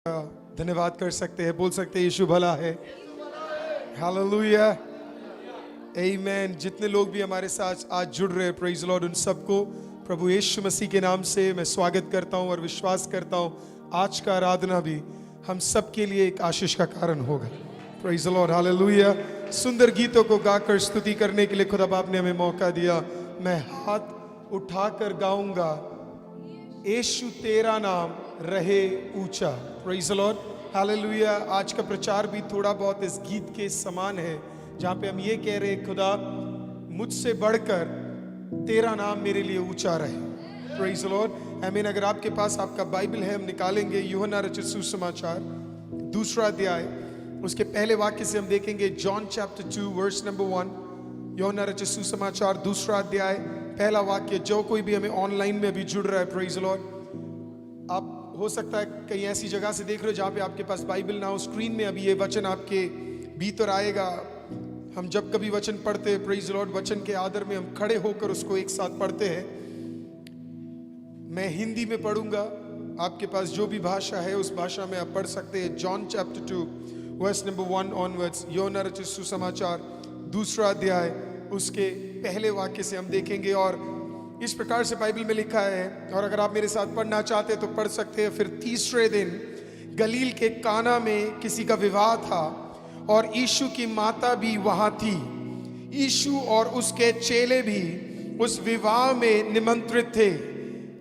धन्यवाद कर सकते हैं, बोल सकते हैं यीशु भला है। हालेलुया, आमीन। जितने लोग भी हमारे साथ आज जुड़ रहे हैं, प्रेज लॉर्ड, उन सबको प्रभु यीशु मसीह के नाम से मैं स्वागत करता हूं और विश्वास करता हूं आज का आराधना भी हम सब के लिए एक आशीष का कारण होगा। Praise Lord, hallelujah. सुंदर गीतों को गाकर स्तुति करने के लिए खुदा बाप ने हमें मौका दिया। मैं हाथ उठाकर गाऊंगा, यीशु तेरा नाम रहे ऊंचा। Praise Lord, hallelujah. आज का प्रचार भी थोड़ा बहुत इस गीत के समान है, जहां पे हम ये कह रहे हैं, खुदा मुझसे बढ़कर तेरा नाम मेरे लिए ऊंचा रहे। प्रेज लॉर्ड, आमीन। अगर आपके पास आपका बाइबल है, हम निकालेंगे यूहन्ना रचित सुसमाचार 2 अध्याय, उसके पहले वाक्य से हम देखेंगे जॉन चैप्टर 2 वर्स नंबर 1। यूहन्ना रचित सुसमाचार 2 अध्याय पहला वाक्य। जो कोई भी हमें ऑनलाइन में अभी जुड़ रहा है, प्रेज लॉर्ड, आप हो सकता है कहीं ऐसी जगह से देख रहे हो जहां पे आपके पास बाइबल ना हो, स्क्रीन में अभी ये वचन आपके भीतर आएगा। हम जब कभी वचन पढ़ते हैं, प्रेज लॉर्ड, वचन के आदर में हम खड़े होकर उसको एक साथ पढ़ते हैं। मैं हिंदी में पढ़ूंगा, आपके पास जो भी भाषा है उस भाषा में आप पढ़ सकते हैं। John chapter 2 verse number 1 onwards, यूहन्ना रचित सुसमाचार 2 अध्याय उसके पहले वाक्य से हम देखेंगे। और इस प्रकार से बाइबल में लिखा है, और अगर आप मेरे साथ पढ़ना चाहते हैं तो पढ़ सकते हैं। फिर तीसरे दिन गलील के काना में किसी का विवाह था और यीशु की माता भी वहां थी। यीशु और उसके चेले भी उस विवाह में निमंत्रित थे।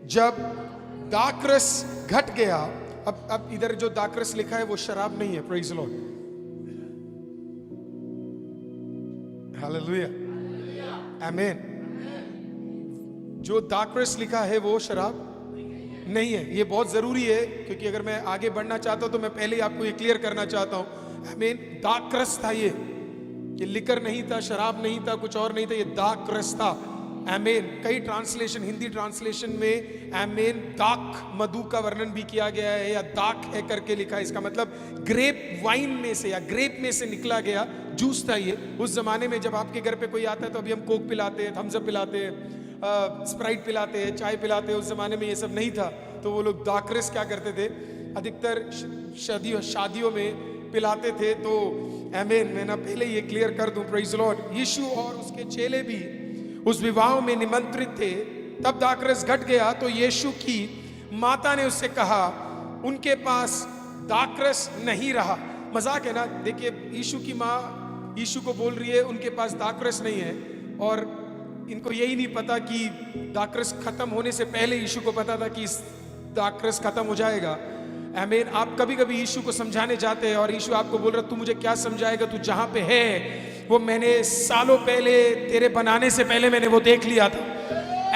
जब दाखरस घट गया, अब इधर जो दाखरस लिखा है वो शराब नहीं है, प्रेज लॉर्ड, हालेलुया, आमीन। जो दाखरस लिखा है वो शराब नहीं है। ये बहुत जरूरी है, क्योंकि अगर मैं आगे बढ़ना चाहता हूं तो मैं पहले ही आपको ये क्लियर करना चाहता हूं। आमीन। दाखरस था ये लिकर नहीं था, शराब नहीं था, कुछ और नहीं था, ये दाखरस था। आमीन। कई ट्रांसलेशन, हिंदी ट्रांसलेशन में आमीन दाख मधु का वर्णन भी किया गया है, या दाख है करके लिखा है। इसका मतलब ग्रेप वाइन में से या ग्रेप में से निकला गया जूस था ये। उस जमाने में जब आपके घर पे कोई आता है तो अभी हम कोक पिलाते हैं, थम्स अप पिलाते हैं, स्प्राइट पिलाते हैं, चाय पिलाते हैं। उस जमाने में ये सब नहीं था, तो वो लोग दाखरस क्या करते थे, अधिकतर शादियों में पिलाते थे। तो आमीन, मैं ना पहले ये क्लियर कर दूं, प्रेज लॉर्ड। यीशु और उसके चेले भी उस विवाह में निमंत्रित थे। तब दाखरस घट गया तो यीशु की माता ने उससे कहा, उनके पास दाखरस नहीं रहा। मजाक है ना। देखिए, यीशु की माँ यीशु को बोल रही है उनके पास दाखरस नहीं है, और इनको यही नहीं पता कि दाखरस खत्म होने से पहले यीशु को पता था कि इस दाखरस खत्म हो जाएगा। आमीन। आप कभी कभी यीशु को समझाने जाते हैं और यीशु आपको बोल रहा, तू मुझे क्या समझाएगा, तू जहां पे है वो मैंने सालों पहले तेरे बनाने से पहले मैंने वो देख लिया था।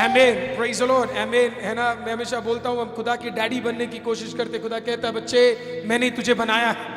आमीन, प्रेज द लॉर्ड, आमीन, है ना। मैं हमेशा बोलता हूं, हम खुदा की डैडी बनने की कोशिश करते। खुदा कहता है, बच्चे मैंने तुझे बनाया है।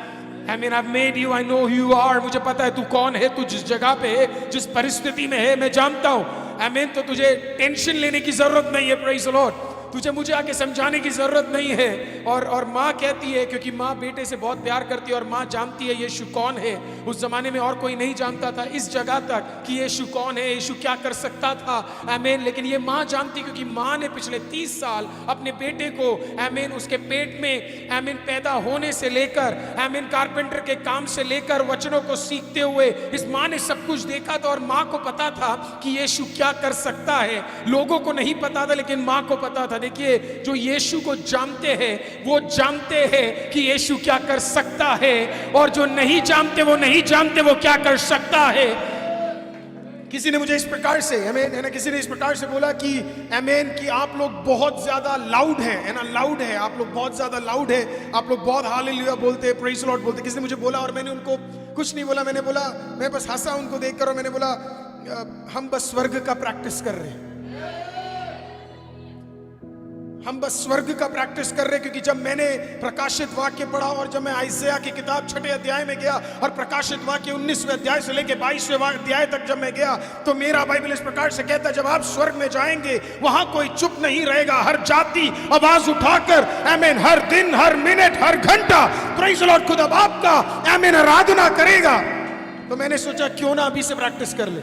आमीन, I've made you, I know who you are। मुझे पता है तू कौन है, तू जिस जगह पे है, जिस परिस्थिति में है, मैं जानता हूं। आमीन। तो तुझे टेंशन लेने की जरूरत नहीं है, प्रेज द लॉर्ड। तुझे मुझे आके समझाने की जरूरत नहीं है। और माँ कहती है, क्योंकि माँ बेटे से बहुत प्यार करती है और माँ जानती है यीशु कौन है। उस जमाने में और कोई नहीं जानता था इस जगह तक कि यीशु कौन है, यीशु क्या कर सकता था। आमीन। लेकिन ये माँ जानती, क्योंकि माँ ने पिछले 30 साल अपने बेटे को आमीन उसके पेट में आमीन पैदा होने से लेकर आमीन कारपेंटर के काम से लेकर वचनों को सीखते हुए इस माँ ने सब कुछ देखा था। और माँ को पता था कि यीशु क्या कर सकता है। लोगों को नहीं पता था, लेकिन माँ को पता था। देखिए, जो यीशु को जानते हैं वो जानते हैं कि यीशु क्या कर सकता है, और जो नहीं जानते वो नहीं जानते वो क्या कर सकता है। किसी ने मुझे इस प्रकार से आमीन, है ना, किसी ने इस प्रकार से बोला कि आमीन कि आप लोग बहुत ज्यादा लाउड है ना, लाउड है, आप लोग बहुत ज्यादा लाउड है, आप लोग बहुत हालेलुया बोलते हैं, प्रेज लॉर्ड बोलते। किसी ने मुझे बोला और मैंने उनको कुछ नहीं बोला। मैंने बोला, मैं बस हंसा उनको देखकर, और मैंने बोला, हम बस स्वर्ग का प्रैक्टिस कर रहे हैं, हम बस स्वर्ग का प्रैक्टिस कर रहे हैं। क्योंकि जब मैंने प्रकाशित वाक्य पढ़ा और जब मैं आइज़ाया की किताब 6 अध्याय में गया और प्रकाशित वाक्य 19वें अध्याय से लेकर 22वें अध्याय तक जब मैं गया, तो मेरा बाइबल इस प्रकार से कहता है, जब आप स्वर्ग में जाएंगे वहां कोई चुप नहीं रहेगा। हर जाति आवाज उठाकर आमीन, हर दिन, हर मिनट, हर घंटा प्रेज द लॉर्ड खुदा बाप का आमीन आराधना करेगा। तो मैंने सोचा क्यों ना अभी से प्रैक्टिस कर ले।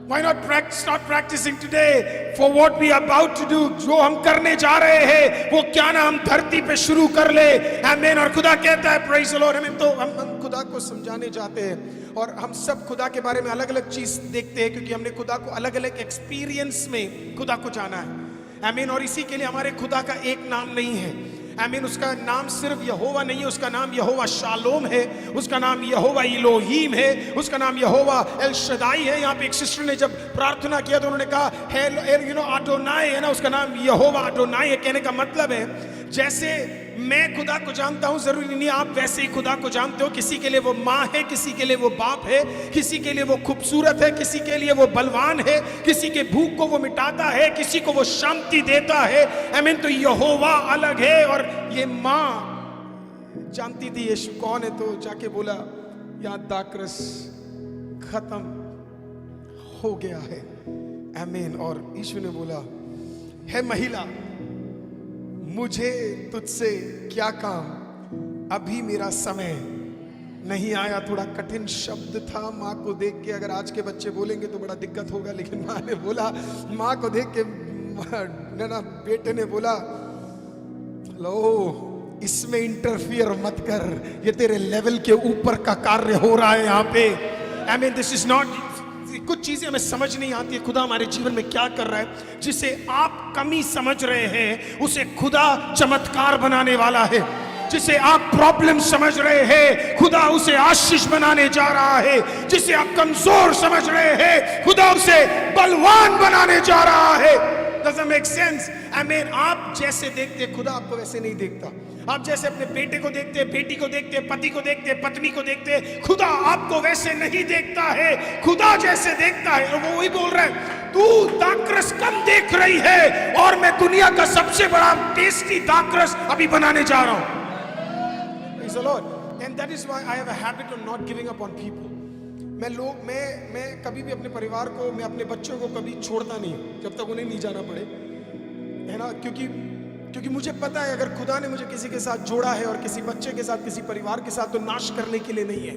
Why not start practicing today for what we are about to do? जो हम करने जा रहे हैं वो क्या ना हम धरती पे शुरू कर ले। आमीन। और खुदा कहता है praise the Lord, तो हम खुदा को समझाने जाते हैं और हम सब खुदा के बारे में अलग अलग चीज देखते हैं क्योंकि हमने खुदा को अलग अलग एक्सपीरियंस में खुदा को जाना है। आमीन। और इसी के लिए हमारे खुदा का एक नाम नहीं है। आमीन। उसका नाम सिर्फ यहोवा नहीं है, उसका नाम यहोवा शालोम है, उसका नाम यहोवा इलोहीम है, उसका नाम यहोवा एल शदाई है। यहाँ पे एक सिस्टर ने जब प्रार्थना किया तो उन्होंने कहा है अडोनाई है ना, उसका नाम यहोवा अडोनाई है। कहने का मतलब है जैसे मैं खुदा को जानता हूं जरूरी नहीं आप वैसे ही खुदा को जानते हो। किसी के लिए वो माँ है, किसी के लिए वो बाप है, किसी के लिए वो खूबसूरत है, किसी के लिए वो बलवान है, किसी के भूख को वो मिटाता है, किसी को वो शांति देता है। आमीन। तो यहोवा अलग है। और ये माँ जानती थी यीशु कौन है, तो जाके बोला यहाँ दाखरस खत्म हो गया है। आमीन। और यीशु ने बोला है महिला मुझे तुझसे क्या काम, अभी मेरा समय नहीं आया। थोड़ा कठिन शब्द था माँ को देख के, अगर आज के बच्चे बोलेंगे तो बड़ा दिक्कत होगा, लेकिन माँ ने बोला, माँ को देख के ना बेटे ने बोला लो इसमें इंटरफियर मत कर, ये तेरे लेवल के ऊपर का कार्य हो रहा है यहाँ पे। I mean this is not, कुछ चीजें हमें समझ नहीं आती है खुदा हमारे जीवन में क्या कर रहा है। जिसे आप कमी समझ रहे हैं उसे खुदा चमत्कार बनाने वाला है। जिसे आप प्रॉब्लम समझ रहे हैं खुदा उसे आशीष बनाने जा रहा है। जिसे आप कमजोर समझ रहे हैं खुदा उसे बलवान बनाने जा रहा है। Doesn't make sense? आमीन। आप जैसे देखते खुदा आपको वैसे नहीं देखता। आप जैसे अपने बेटे को देखते, बेटी को देखते, पति को देखते, पत्नी को देखते, खुदा आपको वैसे नहीं देखता है। खुदा जैसे देखता है, और वो वही बोल रहा है तू दाखरस कम देख रही है और मैं दुनिया का सबसे बड़ा टेस्टी दाखरस अभी बनाने जा रहा हूं। Praise the Lord. And that is why I have a habit of not giving up on people. मैं कभी भी अपने परिवार को, मैं अपने बच्चों को कभी छोड़ता नहीं जब तक उन्हें नहीं जाना पड़े, है ना। क्योंकि मुझे पता है अगर खुदा ने मुझे किसी के साथ जोड़ा है और किसी बच्चे के साथ, किसी परिवार के साथ, तो नाश करने के लिए नहीं है।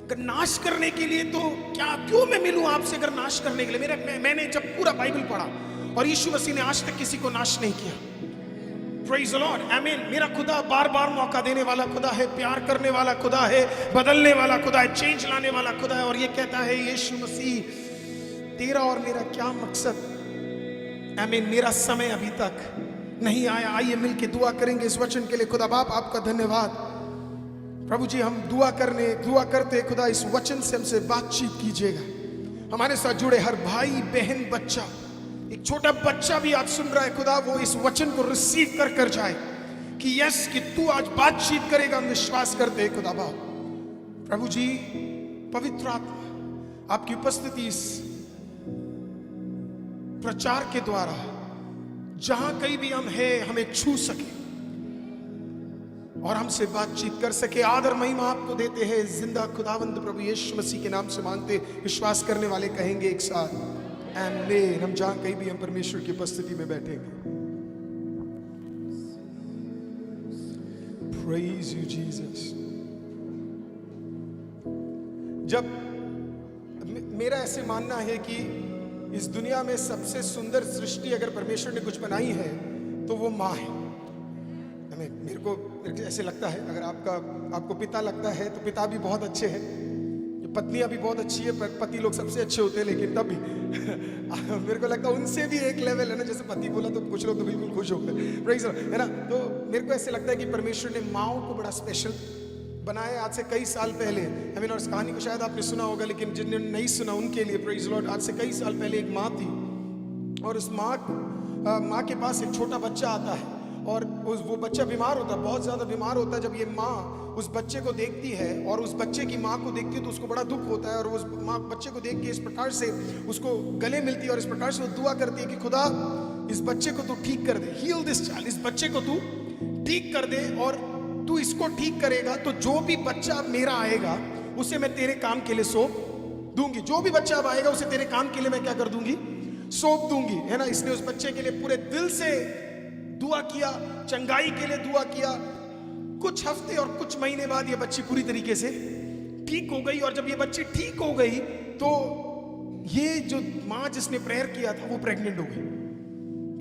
अगर नाश करने के लिए तो क्यों मैं मिलूं आपसे अगर नाश करने के लिए। मैंने जब पूरा बाइबल पढ़ा और यीशु मसीह ने आज तक किसी को नाश नहीं किया। Praise the Lord. आमीन। मेरा खुदा बार बार मौका देने वाला खुदा है, प्यार करने वाला खुदा है, बदलने वाला खुदा है, चेंज लाने वाला खुदा है। और ये कहता है यीशु मसीह तेरा और मेरा क्या मकसद। आमीन। मेरा समय अभी तक नहीं आया। आइए मिलके दुआ करेंगे इस वचन के लिए। खुदा बाप आपका धन्यवाद। प्रभु जी हम दुआ करते खुदा इस वचन से हमसे बातचीत कीजिएगा। हमारे साथ जुड़े हर भाई बहन बच्चा, एक छोटा बच्चा भी आज सुन रहा है खुदा, वो इस वचन को रिसीव कर जाए कि यस कि तू आज बातचीत करेगा। हम विश्वास करते हैं खुदा बाप। प्रभु जी पवित्र आत्मा आपकी उपस्थिति इस प्रचार के द्वारा जहां कहीं भी हम हैं हमें छू सके और हमसे बातचीत कर सके। आदर महिमा आपको देते हैं जिंदा खुदावंद प्रभु यीशु मसीह के नाम से मांगते, विश्वास करने वाले कहेंगे एक साथ आमीन। हम जहां कहीं भी हम परमेश्वर की उपस्थिति में बैठेंगे। Praise you Jesus। जब मेरा ऐसे मानना है कि इस दुनिया में सबसे सुंदर सृष्टि अगर परमेश्वर ने कुछ बनाई है तो वो माँ है। मेरे को ऐसे लगता है, अगर आपको पिता लगता है तो पिता भी बहुत अच्छे हैं, पत्नियां भी बहुत अच्छी है, पति लोग सबसे अच्छे होते हैं, लेकिन तब भी मेरे को लगता है उनसे भी एक लेवल है ना। जैसे पति बोला तो कुछ लोग तो बिल्कुल खुश होते हैं, प्रेज़ द लॉर्ड, है ना। तो मेरे को ऐसे लगता है कि परमेश्वर ने माँओं को बड़ा स्पेशल बनाया आज से कई साल पहले। और इस कहानी को शायद आपने सुना होगा, लेकिन जिन्होंने नहीं सुना उनके लिए प्रेज़ द लॉर्ड। आज से कई साल पहले एक माँ थी और उस माँ के पास एक छोटा बच्चा आता है और वो बच्चा बीमार होता है, बहुत ज़्यादा बीमार होता है। जब ये माँ उस बच्चे को देखती है और उस बच्चे की माँ को देखती है तो उसको बड़ा दुख होता है और उस माँ बच्चे को देख के इस प्रकार से उसको गले मिलती है और इस प्रकार से वो दुआ करती है कि खुदा इस बच्चे को तू ठीक कर दे, हील दिस चाइल्ड, इस बच्चे को तू ठीक कर दे और तू इसको ठीक करेगा तो जो भी बच्चा मेरा आएगा उसे मैं तेरे काम के लिए सौंप दूंगी। जो भी बच्चा अब आएगा उसे तेरे काम के लिए मैं क्या कर दूंगी, सौंप दूंगी, है ना। इसने उस बच्चे के लिए पूरे दिल से दुआ किया, चंगाई के लिए दुआ किया। कुछ हफ्ते और कुछ महीने बाद ये बच्ची पूरी तरीके से ठीक हो गई और जब ये बच्ची ठीक हो गई तो ये जो माँ जिसने प्रेयर किया था वो प्रेग्नेंट हो गई।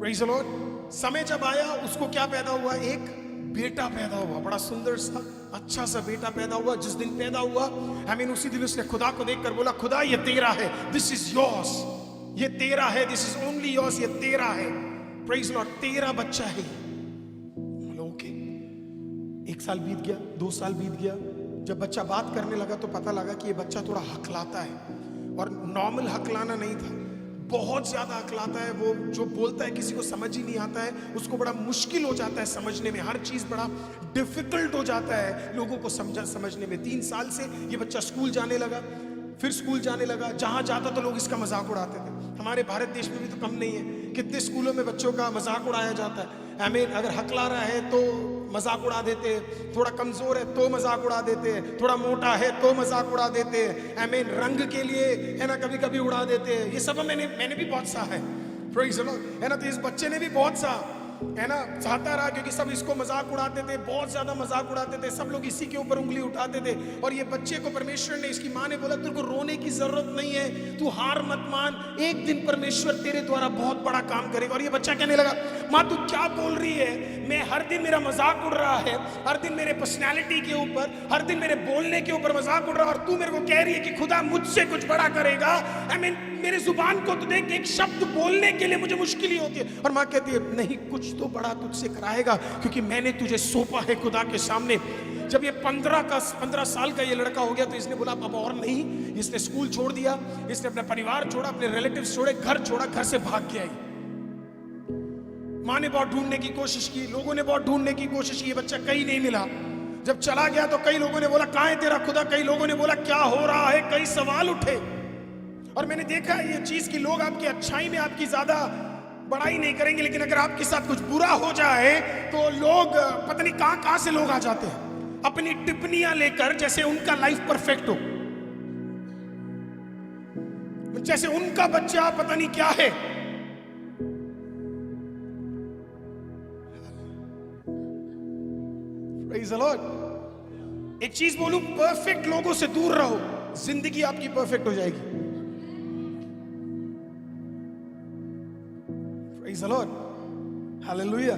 Praise the Lord. समय जब आया उसको क्या पैदा हुआ, एक बेटा पैदा हुआ, बड़ा सुंदर सा अच्छा सा बेटा पैदा हुआ। जिस दिन पैदा हुआ उसी दिन उसने खुदा को देखकर बोला, खुदा ये तेरा है, दिस इज योर्स, ये तेरा है, दिस इज ओनली योर्स, ये तेरा है। प्रेज़ द लॉर्ड, तेरा बच्चा है। ओके, 1 साल बीत गया, 2 साल बीत गया। जब बच्चा बात करने लगा तो पता लगा कि ये बच्चा थोड़ा हकलाता है, और नॉर्मल हकलाना नहीं था, बहुत ज्यादा हकलाता है। वो जो बोलता है किसी को समझ ही नहीं आता है, उसको बड़ा मुश्किल हो जाता है समझने में, हर चीज बड़ा डिफिकल्ट हो जाता है लोगों को समझने में। 3 साल से ये बच्चा स्कूल जाने लगा, फिर स्कूल जाने लगा, जहां जाता तो लोग इसका मजाक उड़ाते थे। हमारे भारत देश में भी तो कम नहीं है, कितने स्कूलों में बच्चों का मजाक उड़ाया जाता है। अगर हकला रहा है तो मजाक उड़ा देते हैं, थोड़ा कमजोर है तो मजाक उड़ा देते हैं, थोड़ा मोटा है तो मजाक उड़ा देते हैं, रंग के लिए है ना कभी कभी उड़ा देते हैं। ये सब मैंने भी बहुत सा है, प्रेज़ द लॉर्ड, है ना। तो इस बच्चे ने भी बहुत सा है ना चाहता रहा, क्योंकि सब इसको मजाक उड़ाते थे, बहुत ज्यादा मजाक उड़ाते थे, सब लोग इसी के ऊपर उंगली उठाते थे। और ये बच्चे को परमेश्वर ने, इसकी माँ ने बोला, तेरे को रोने की जरूरत नहीं है, तू हार मत मान, एक दिन परमेश्वर तेरे द्वारा बहुत बड़ा काम करेगा। और ये बच्चा कहने लगा, माँ तू क्या बोल रही है, मैं हर दिन मेरा मजाक उड़ रहा है, हर दिन मेरे पर्सनैलिटी के ऊपर, हर दिन मेरे बोलने के ऊपर मजाक उड़ रहा है, और तू मेरे को कह रही है कि खुदा मुझसे कुछ बड़ा करेगा। मेरे जुबान को तो देख, एक शब्द बोलने के लिए मुझे मुश्किल ही होती है। और माँ कहती है, नहीं, कुछ तो बड़ा तुझसे कराएगा, क्योंकि मैंने तुझे सौंपा है खुदा के सामने। जब ये 15 साल का ये लड़का हो गया तो इसने बोला, अब और नहीं। इसने स्कूल छोड़ दिया, इसने अपना परिवार छोड़ा, अपने रिलेटिव्स छोड़े, घर छोड़ा, घर से भाग गया। माँ ने बहुत ढूंढने की कोशिश की, लोगों ने बहुत ढूंढने की कोशिश की, बच्चा कहीं नहीं मिला। जब चला गया तो कई लोगों ने बोला, कहाँ है तेरा खुदा, कई लोगों ने बोला क्या हो रहा है, कई सवाल उठे। और मैंने देखा ये चीज कि लोग आपकी अच्छाई में आपकी ज्यादा बड़ाई नहीं करेंगे, लेकिन अगर आपके साथ कुछ बुरा हो जाए तो लोग पता नहीं कहां से लोग आ जाते हैं अपनी टिप्पणियां लेकर, जैसे उनका लाइफ परफेक्ट हो, जैसे उनका बच्चा पता नहीं क्या है। Praise the Lord. एक चीज बोलूं, परफेक्ट लोगों से दूर रहो, जिंदगी आपकी परफेक्ट हो जाएगी। Praise the Lord, hallelujah.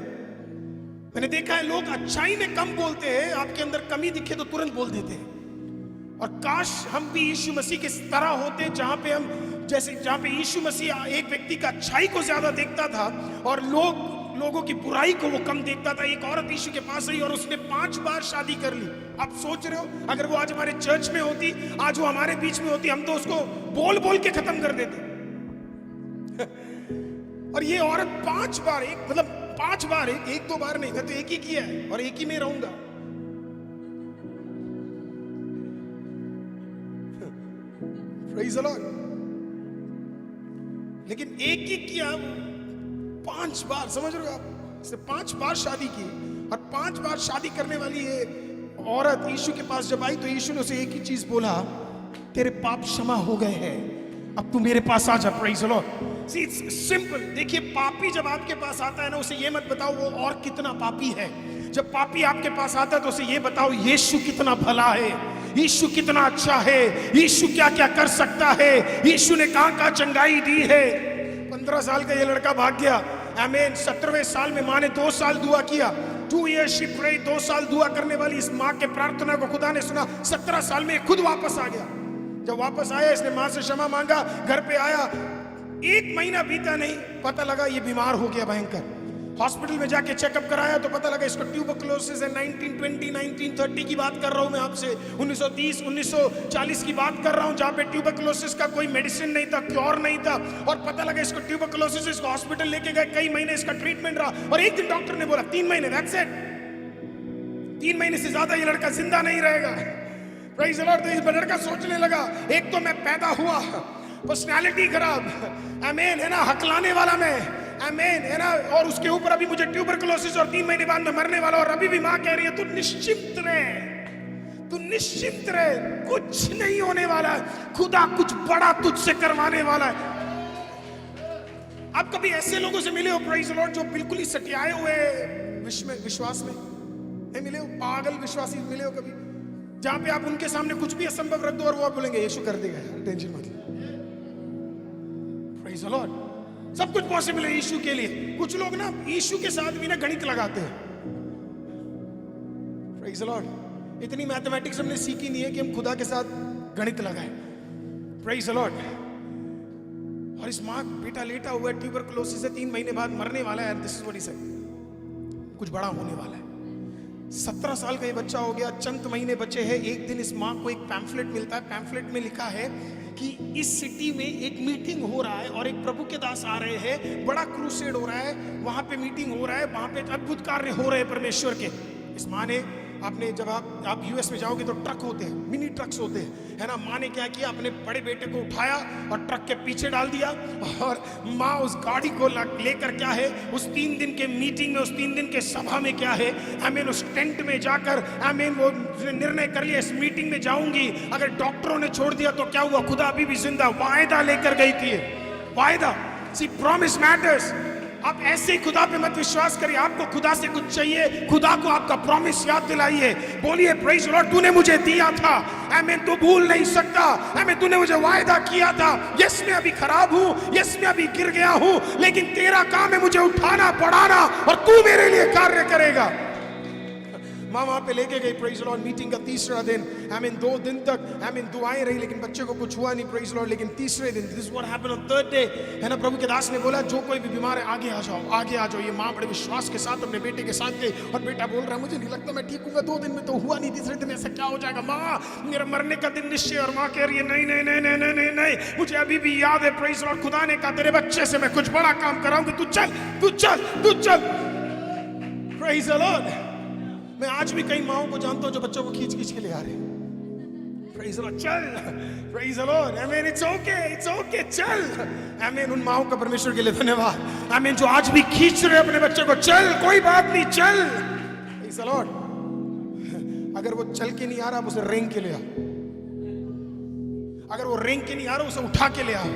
मैंने देखा है लोग अच्छाई में कम बोलते हैं, आपके अंदर कमी दिखे तो तुरंत बोल देते हैं। और काश हम भी यीशु मसीह के तरह होते, जहां पे यीशु मसीह एक व्यक्ति का अच्छाई को ज्यादा देखता था और लोगों की बुराई को वो कम देखता था। एक औरत यीशु के पास आई और उसने 5 बार शादी कर ली। आप सोच रहे हो, अगर वो आज हमारे चर्च में होती, आज वो हमारे बीच में होती, हम तो उसको बोल बोल के खत्म कर देते। और ये औरत 5 बार, मतलब 5 बार, एक 2 बार नहीं, मैं तो एक ही किया है और एक ही में रहूंगा। Praise the Lord. लेकिन एक ही किया, 5 बार, समझ रहे हो आप, इसने 5 बार शादी की। और 5 बार शादी करने वाली ये औरत यीशु के पास जब आई तो यीशु ने उसे एक ही चीज बोला, तेरे पाप क्षमा हो गए हैं, अब तू मेरे पास आ जा। Praise the Lord. See, it's simple। देखिए, पापी जब आपके पास आता है ना, उसे ये मत बताओ वो और कितना पापी है। जब पापी आपके पास आता है तो उसे ये बताओ, यीशु कितना भला है, यीशु कितना अच्छा है, यीशु क्या क्या कर सकता है, यीशु ने कहां चंगाई दी है। 15 साल का ये लड़का भाग गया। आमीन। 17वें साल में माँ ने 2 साल दुआ किया। 2 years she prayed। 2 साल दुआ करने वाली इस माँ के प्रार्थना को खुदा ने सुना। 17 साल में खुद वापस आ गया। जब वापस आया, इसने माँ से क्षमा मांगा, घर पे आया। 1 महीना बीता नहीं, पता लगा ये बीमार हो गया भयंकर। हॉस्पिटल में जाके चेकअप कराया तो पता लगा इसको ट्यूबरकुलोसिस है। 1920 1930 की बात कर रहा हूं मैं आपसे, 1930 1940 की बात कर रहा हूं, जहां पे ट्यूबरकुलोसिस का कोई मेडिसिन नहीं था, क्योर नहीं था। और पता लगा इसको ट्यूबरकुलोसिस, इसको हॉस्पिटल लेके गए, कई महीने इसका ट्रीटमेंट रहा। और एक दिन डॉक्टर ने बोला 3 महीने, दैट्स इट, 3 महीने से ज्यादा ये लड़का जिंदा नहीं रहेगा। Praise the Lord. तो इस लड़का सोचने लगा, एक तो मैं पैदा हुआ, पर्सनालिटी खराब, आमीन, है ना, हकलाने वाला मैं, आमीन, है ना, और उसके ऊपर अभी मुझे ट्यूबरकुलोसिस और 3 महीने बाद में मरने वाला। और अभी भी माँ कह रही है तू निश्चिंत रहे, तू निश्चिंत रहे, कुछ नहीं होने वाला है, खुदा कुछ बड़ा तुझसे करवाने वाला है। आप कभी ऐसे लोगों से मिले हो, प्रेज़ द लॉर्ड, जो बिल्कुल ही सटियाए हुए विश्वास में नहीं मिले हो? पागल विश्वासी मिले हो कभी, जहां पे आप उनके सामने कुछ भी असंभव रख दो और वो आप बोलेंगे यीशु कर देगा, टेंशन मत लो। Praise the Lord. सब कुछ पॉसिबल है यीशु के लिए। कुछ लोग ना यीशु के साथ भी ना गणित लगाते हैं। Praise the Lord. इतनी मैथमेटिक्स हमने सीखी नहीं है कि हम खुदा के साथ गणित लगाए। Praise the Lord. और इस माँ बेटा लेटा हुआ है, ट्यूबरकुलोसिस से 3 महीने बाद मरने वाला है। This is what he said, कुछ बड़ा होने वाला है। 17 साल का ये बच्चा हो गया, चंद महीने बचे हैं। एक दिन इस माँ को एक पैम्फलेट मिलता है। पैम्फलेट में लिखा है कि इस सिटी में एक मीटिंग हो रहा है और एक प्रभु के दास आ रहे हैं, बड़ा क्रूसेड हो रहा है, वहां पे मीटिंग हो रहा है, वहां पे अद्भुत कार्य हो रहे हैं परमेश्वर के। इस माँ ने आपने जब आप यूएस में जाओगे तो ट्रक होते हैं, मिनी ट्रक्स होते हैं, है ना। माँ ने क्या किया, अपने बड़े बेटे को उठाया और ट्रक के पीछे डाल दिया और माँ उस गाड़ी को लेकर क्या है, उस 3 दिन के मीटिंग में, उस 3 दिन के सभा में क्या है, आमीन, उस टेंट में जाकर आमीन वो निर्णय कर लिया, इस मीटिंग में जाऊंगी। अगर डॉक्टरों ने छोड़ दिया तो क्या हुआ, खुदा अभी भी जिंदा। वायदा लेकर गई थी, वायदा। सी प्रॉमिस मैटर्स। आप ऐसे ही खुदा पे मत विश्वास करिए। आपको खुदा से कुछ चाहिए, खुदा को आपका प्रॉमिस याद दिलाइए। बोलिए प्रेज द लॉर्ड, तूने मुझे दिया था, आमीन, तू भूल नहीं सकता। आमीन, तूने मुझे वायदा किया था। यस मैं अभी खराब हूं, यस मैं अभी गिर गया हूं, लेकिन तेरा काम है मुझे उठाना, बढ़ाना, और तू मेरे लिए कार्य करेगा। माँ वहां पे लेके गई, प्रेज द लॉर्ड। मीटिंग का तीसरा दिन, आमीन, 2 दिन तक आमीन दुआएं रही, लेकिन बच्चे को कुछ हुआ नहीं, प्रेज द लॉर्ड। लेकिन तीसरे दिन, this what happened on third day, है ना, प्रभु के दास ने बोला जो कोई भी बीमार है आगे आ जाओ, आगे आ जाओ। ये माँ बड़े विश्वास के साथ अपने बेटे के साथ गई और बेटा बोल रहा है मुझे नहीं लगता मैं ठीक हूँ, 2 दिन में तो हुआ नहीं, तीसरे दिन ऐसा क्या हो जाएगा, माँ मेरा मरने का दिन निश्चय। और माँ कह रही है नहीं नहीं नहीं नहीं नहीं नहीं नहीं, मुझे अभी भी याद है, प्रेज द लॉर्ड, खुदा ने कहा तेरे बच्चे से मैं कुछ बड़ा काम कराऊंगी, तू चल तू चल तू चल। Praise the Lord. मैं आज भी कई माओं को जानता हूं जो बच्चों को खींच खींच के ले आ रहे हैं। प्रेज द लॉर्ड, चल, प्रेज द लॉर्ड, आमीन, इट्स ओके, चल। आमीन, उन माओं का परमेश्वर के लिए धन्यवाद। आमीन, जो आज भी खींच रहे अपने बच्चे को, चल, कोई बात नहीं, चल। Praise the Lord. अगर वो चल के नहीं आ रहा, उसे रेंग के ले आओ। अगर वो रेंग के नहीं आ रहा, उसे उठा के ले आओ।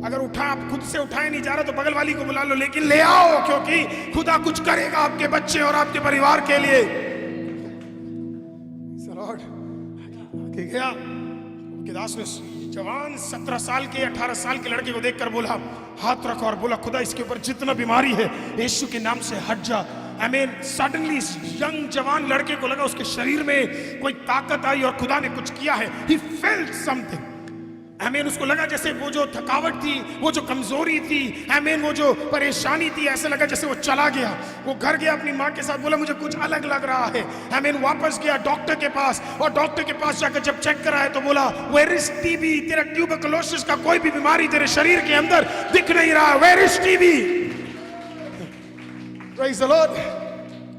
अगर उठा आप खुद से उठाए नहीं जा रहा तो बगल वाली को बुला लो, लेकिन ले आओ, क्योंकि खुदा कुछ करेगा आपके बच्चे और आपके परिवार के लिए। आगे गया के दास ने जवान 17 साल के 18 साल के लड़के को देखकर बोला, हाथ रखो, और बोला खुदा इसके ऊपर जितना बीमारी है यीशु के नाम से हट जा। आमीन। सडनली इस यंग जवान लड़के को लगा उसके शरीर में कोई ताकत आई और खुदा ने कुछ किया है। He felt something। आमीन। उसको लगा जैसे वो जो थकावट थी, वो जो कमजोरी थी, आमीन, वो जो परेशानी थी, ऐसे लगा जैसे वो चला गया। वो घर गया अपनी माँ के साथ, बोला मुझे कुछ अलग लग रहा है। आमीन। वापस गया डॉक्टर के पास, और डॉक्टर के पास जाकर जब चेक कराया तो बोला वेयर इज टीबी, तेरा ट्यूबरकुलोसिस का कोई भी बीमारी तेरे शरीर के अंदर दिख नहीं रहा। Where is TB. Praise the Lord.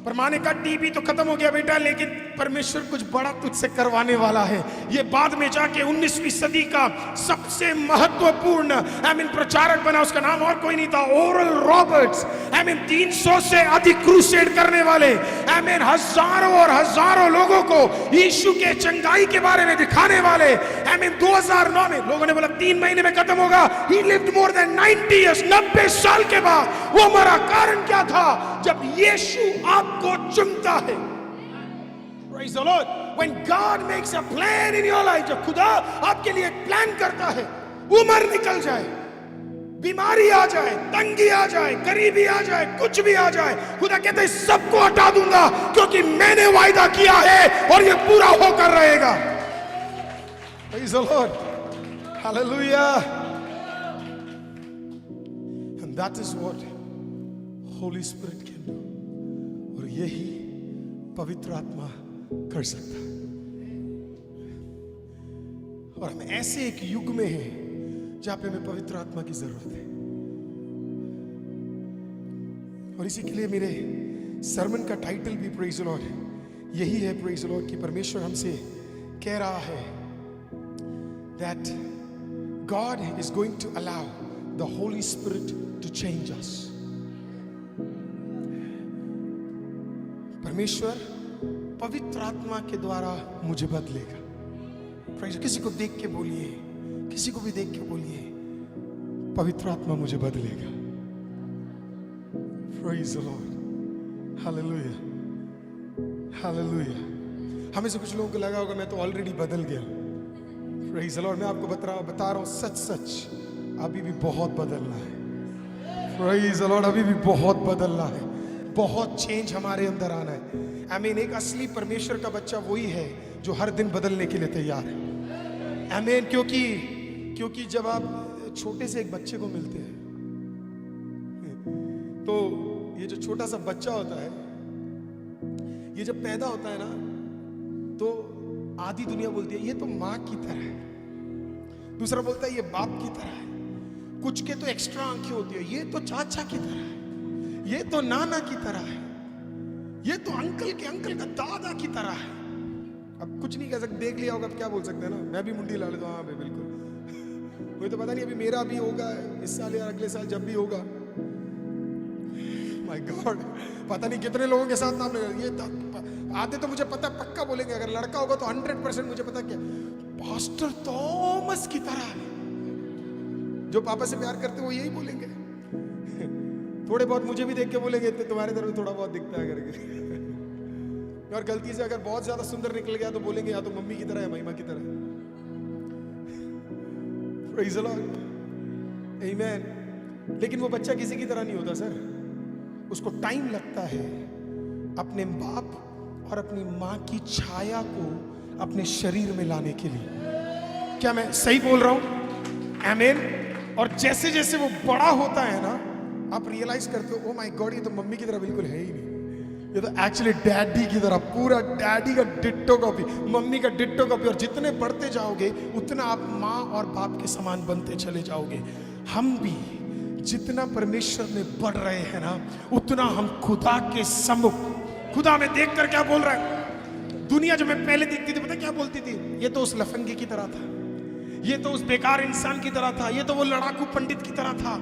पर माँ ने कहा टीबी तो खत्म हो गया बेटा, लेकिन परमेश्वर कुछ बड़ा तुझसे करवाने वाला है। ये बाद में जाके 19वीं सदी का सबसे महत्वपूर्ण आमीन प्रचारक बना। उसका नाम और कोई नहीं था, ओरल रॉबर्ट्स। आमीन। 300 से अधिक क्रूसेड करने वाले, आमीन, हजारों और हजारों लोगों को यीशु के चंगाई के बारे में दिखाने वाले। आमीन। 2009 में लोगों ने बोला 3 महीने में खत्म होगा। He lived more than 90 years। 90 साल के बाद वो मरा। कारण क्या था? जब यीशु आपको चुनता है। Praise the Lord. When God makes a plan in your life, जब खुदा आपके लिए एक प्लान करता है, उम्र निकल जाए, बीमारी आ जाए, तंगी आ जाए, गरीबी आ जाए, कुछ भी आ जाए, खुदा कहता है सबको हटा दूंगा, क्योंकि मैंने वायदा किया है और ये पूरा होकर रहेगा। Praise the Lord. Hallelujah. And that is what Holy Spirit can do. और यही पवित्र आत्मा कर सकता है। और हम ऐसे एक युग में हैं जहां पे हमें पवित्र आत्मा की जरूरत है। और इसी के लिए मेरे सरमन का टाइटल भी प्रेज द लॉर्ड यही है, प्रेज द लॉर्ड, कि परमेश्वर हमसे कह रहा है that God is going to allow the Holy Spirit to change us. परमेश्वर पवित्र आत्मा के द्वारा मुझे बदलेगा। किसी को देख के बोलिए, किसी को भी देख के बोलिए, पवित्र आत्मा मुझे बदलेगा। Praise the Lord. Hallelujah. Hallelujah. हमें से कुछ लोगों को लगा होगा मैं तो ऑलरेडी बदल गया। Praise the Lord. मैं आपको बता रहा हूं सच सच अभी भी बहुत बदलना है। प्रेज़ द लॉर्ड, अभी भी बहुत बदलना है, बहुत चेंज हमारे अंदर आना है। आई मीन एक असली परमेश्वर का बच्चा वही है जो हर दिन बदलने के लिए तैयार है। आई मीन क्योंकि जब आप छोटे से एक बच्चे को मिलते हैं तो ये जो छोटा सा बच्चा होता है, ये जब पैदा होता है ना, तो आधी दुनिया बोलती है ये तो माँ की तरह है, दूसरा बोलता है ये बाप की तरह है, कुछ के तो एक्स्ट्रा आंखें होती है, ये तो चाचा की तरह है, ये तो नाना की तरह है, ये तो अंकल के अंकल का दादा की तरह है। अब कुछ नहीं कह सकते, देख लिया होगा, अब क्या बोल सकते हैं ना। मैं भी मुंडी ला लेता हूँ, हाँ भाई बिल्कुल। मुझे तो पता नहीं अभी मेरा भी होगा इस साल या अगले साल, जब भी होगा। माय गॉड, पता नहीं कितने लोगों के साथ नाम ये आधे तो मुझे पता पक्का बोलेंगे, अगर लड़का होगा तो 100% मुझे पता क्या, पास्टर थॉमस की तरह है। जो पापा से प्यार करते वो यही बोलेंगे। थोड़े बहुत मुझे भी देख के बोलेंगे तुम्हारे तरफ थोड़ा बहुत दिखता है करके। और गलती से अगर बहुत ज्यादा सुंदर निकल गया तो बोलेंगे या तो मम्मी की तरह है, महिमा की तरह। प्रेज़ द लॉर्ड, आमीन। लेकिन वो बच्चा किसी की तरह नहीं होता सर, उसको टाइम लगता है अपने बाप और अपनी माँ की छाया को अपने शरीर में लाने के लिए। क्या मैं सही बोल रहा हूं? आमीन। और जैसे जैसे वो बड़ा होता है ना, आप रियलाइज करते हो ओ माय गॉड, ये तो मम्मी की तरह बिल्कुल है ही नहीं, ये तो एक्चुअली डैडी की तरह, पूरा डैडी का डिट्टो कॉपी, मम्मी का डिट्टो कॉपी। और जितने बढ़ते जाओगे उतना आप माँ और बाप के समान बनते चले जाओगे। हम भी जितना परमेश्वर में बढ़ रहे हैं ना, उतना हम खुदा के सम्मुख, खुदा में देखकर क्या बोल रहा है। दुनिया जो मैं पहले देखती थी, पता क्या बोलती थी, ये तो उस लफंगे की तरह था, ये तो उस बेकार इंसान की तरह था, ये तो वो लड़ाकू पंडित की तरह था।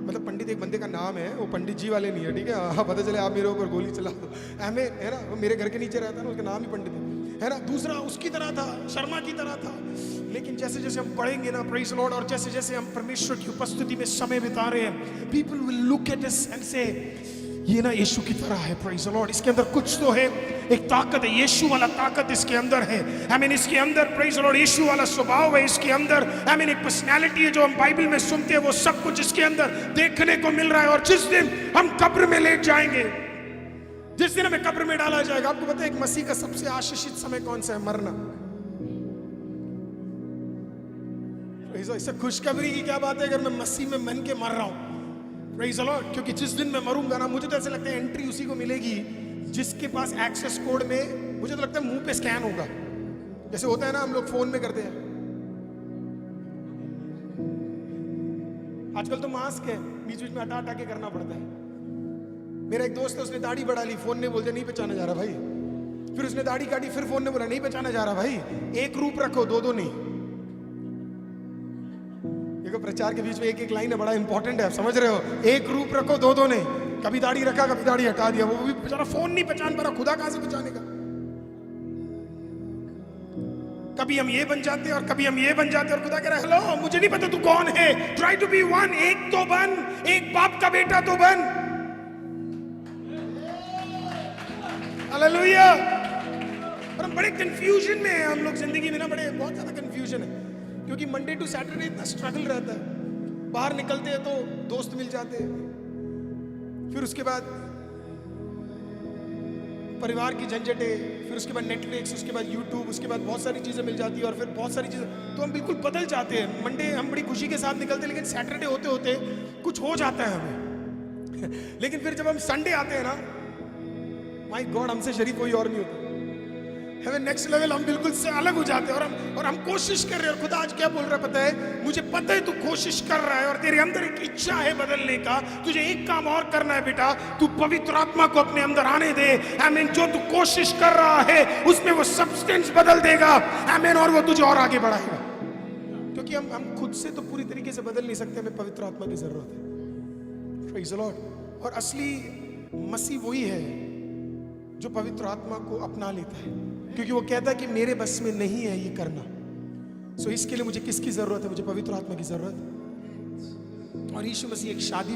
मतलब पंडित एक बंदे का नाम है, वो पंडित जी वाले नहीं है, ठीक है। हाँ, पता चले आप मेरे ऊपर गोली चला दो, हमें है ना, वो मेरे घर के नीचे रहता ना, उसका नाम ही पंडित है ना। दूसरा उसकी तरह था, शर्मा की तरह था। लेकिन जैसे जैसे हम पढ़ेंगे ना, प्रेज़ द लॉर्ड, और जैसे जैसे हम परमेश्वर की उपस्थिति में समय बिता रहे हैं, people will look at us and से ये ना यीशु की तरह है। प्रेज़ द लॉर्ड, इसके अंदर कुछ तो है, एक ताकत है, यीशु वाला ताकत इसके अंदर है। आई मीन इसके अंदर प्रेज़ द लॉर्ड यीशु वाला स्वभाव है इसके अंदर। आई मीन एक पर्सनालिटी है जो हम बाइबल में सुनते हैं, वो सब कुछ इसके अंदर देखने को मिल रहा है। और जिस दिन हम कब्र में लेट जाएंगे, जिस दिन हमें कब्र में डाला जाएगा, आपको पता है एक मसीह का सबसे आशीषित समय कौन सा है? मरना। इससे खुशखबरी की क्या बात है अगर मैं मसीह में मन के मर रहा हूं। प्रेज़ द लॉर्ड, क्योंकि जिस दिन मैं मरूंगा ना, मुझे तो ऐसे लगता है एंट्री उसी को मिलेगी जिसके पास एक्सेस कोड में, मुझे तो लगता है मुंह पे स्कैन होगा, जैसे होता है ना हम लोग फोन में करते हैं। आजकल तो मास्क है, बीच बीच में हटा हटा के करना पड़ता है। मेरा एक दोस्त है, उसने दाढ़ी बढ़ा ली, फोन ने बोलते नहीं पहचाना जा रहा भाई। फिर उसने दाढ़ी काटी, फिर फोन ने बोला नहीं पहचाना जा रहा भाई। एक रूप रखो, दो दो नहीं। देखो प्रचार के बीच में एक एक लाइन है, बड़ा इंपॉर्टेंट है, आप समझ रहे हो। एक रूप रखो, दो दो नहीं। कभी दाढ़ी रखा, कभी दाढ़ी हटा दिया, वो भी बेचारा फोन नहीं पहचान पा रहा, खुदा कहां से पहचानेगा। कभी हम ये बन जाते हैं और कभी हम ये बन जाते हैं, और खुदा कह रहा है हेलो, मुझे नहीं पता तू कौन है, ट्राई टू बी वन, एक तो बन, एक बाप का बेटा तो बन। हालेलुया। और हम बड़े कंफ्यूजन में हैं, हम लोग जिंदगी में ना, बड़े बहुत ज्यादा कंफ्यूजन है, क्योंकि मंडे टू सैटरडे इतना स्ट्रगल रहता है। बाहर निकलते हैं तो दोस्त मिल जाते हैं, फिर उसके बाद परिवार की झंझटें, फिर उसके बाद नेटफ्लिक्स, उसके बाद यूट्यूब, उसके बाद बहुत सारी चीजें मिल जाती है, और फिर बहुत सारी चीजें, तो हम बिल्कुल बदल जाते हैं। मंडे हम बड़ी खुशी के साथ निकलते हैं, लेकिन सैटरडे होते होते कुछ हो जाता है हमें। लेकिन फिर जब हम संडे आते हैं ना, माय गॉड, हमसे शरीफ कोई और नहीं होता। हमें नेक्स्ट लेवल, हम बिल्कुल से अलग हो जाते हैं, और हम कोशिश कर रहे हैं। और खुदा आज क्या बोल रहा है पता है, मुझे पता है तू कोशिश कर रहा है और तेरे अंदर एक इच्छा है बदलने का। तुझे एक काम और करना है बेटा, तू पवित्र आत्मा को अपने अंदर आने दे। आमीन। जो तू कोशिश कर रहा है उसमें वो सब्सटेंस बदल देगा। आमीन। और वो तुझे और आगे बढ़ाएगा, क्योंकि हम खुद से तो पूरी तरीके से बदल नहीं सकते, हमें पवित्र आत्मा की जरूरत है। Praise the Lord. और असली मसीह वही है जो पवित्र आत्मा को अपना लेता है, क्योंकि वो कहता है कि मेरे बस में नहीं है ये करना। सो इसके लिए मुझे किसकी जरूरत है? मुझे पवित्र आत्मा की जरूरत है। और यीशु मसीह एक शादी